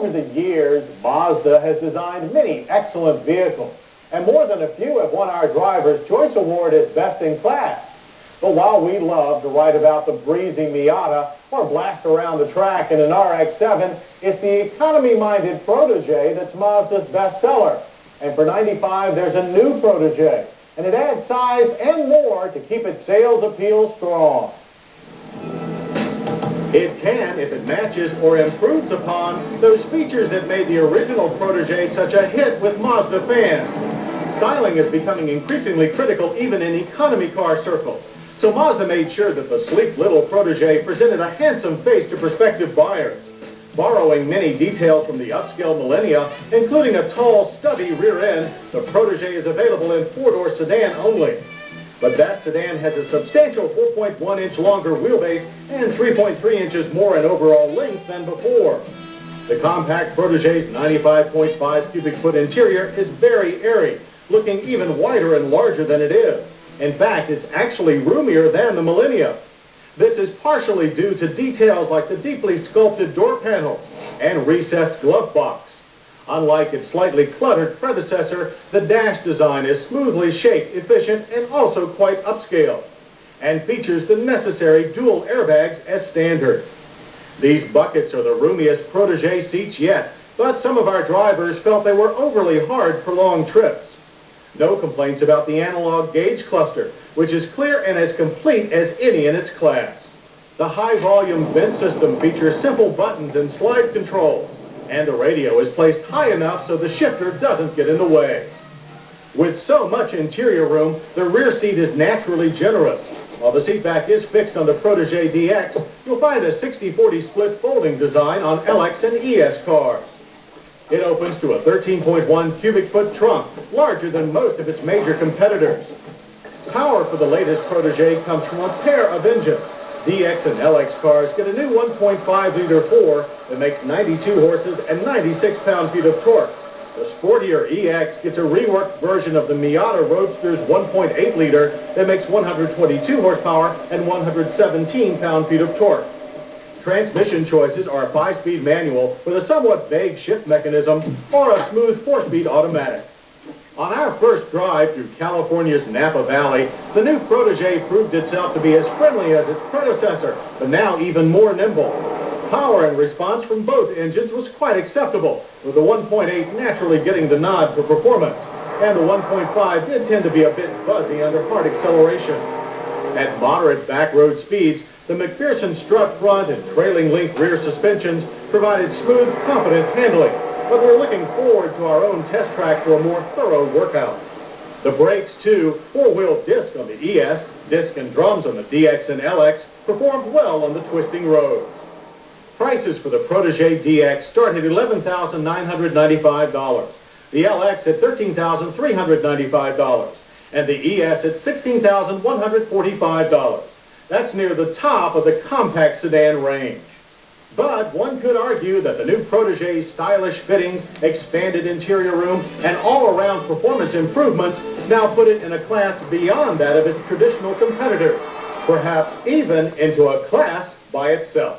Over the years, Mazda has designed many excellent vehicles, and more than a few have won our Driver's Choice Award as Best in Class. But while we love to write about the breezy Miata or blast around the track in an RX-7, it's the economy-minded Protege that's Mazda's bestseller. And for $95, there's a new Protege, and it adds size and more to keep its sales appeal strong. It can if it matches or improves upon those features that made the original Protege such a hit with Mazda fans. Styling is becoming increasingly critical even in economy car circles. So Mazda made sure that the sleek little Protege presented a handsome face to prospective buyers. Borrowing many details from the upscale Millennia, including a tall, stubby rear end, the Protege is available in four-door sedan only. But that sedan has a substantial 4.1-inch longer wheelbase and 3.3 inches more in overall length than before. The compact Protege's 95.5 cubic foot interior is very airy, looking even wider and larger than it is. In fact, it's actually roomier than the Millennia. This is partially due to details like the deeply sculpted door panels and recessed glove box. Unlike its slightly cluttered predecessor, the dash design is smoothly shaped, efficient, and also quite upscale, and features the necessary dual airbags as standard. These buckets are the roomiest Protege seats yet, but some of our drivers felt they were overly hard for long trips. No complaints about the analog gauge cluster, which is clear and as complete as any in its class. The high-volume vent system features simple buttons and slide controls, and the radio is placed high enough so the shifter doesn't get in the way. With so much interior room, the rear seat is naturally generous. While the seat back is fixed on the Protege DX, you'll find a 60-40 split folding design on LX and ES cars. It opens to a 13.1 cubic foot trunk, larger than most of its major competitors. Power for the latest Protege comes from a pair of engines. DX and LX cars get a new 1.5-liter 4 that makes 92 horses and 96 pound-feet of torque. The sportier EX gets a reworked version of the Miata Roadster's 1.8-liter that makes 122 horsepower and 117 pound-feet of torque. Transmission choices are a 5-speed manual with a somewhat vague shift mechanism or a smooth 4-speed automatic. On our first drive through California's Napa Valley, the new Protege proved itself to be as friendly as its predecessor, but now even more nimble. Power and response from both engines was quite acceptable, with the 1.8 naturally getting the nod for performance, and the 1.5 did tend to be a bit buzzy under hard acceleration. At moderate back-road speeds, the McPherson strut front and trailing link rear suspensions provided smooth, confident handling, but we're looking forward to our own test track for a more thorough workout. The brakes, too, four-wheel disc on the ES, disc and drums on the DX and LX, performed well on the twisting roads. Prices for the Protege DX start at $11,995, the LX at $13,395, and the ES at $16,145. That's near the top of the compact sedan range. But one could argue that the new Protege's stylish fittings, expanded interior room, and all-around performance improvements now put it in a class beyond that of its traditional competitors, perhaps even into a class by itself.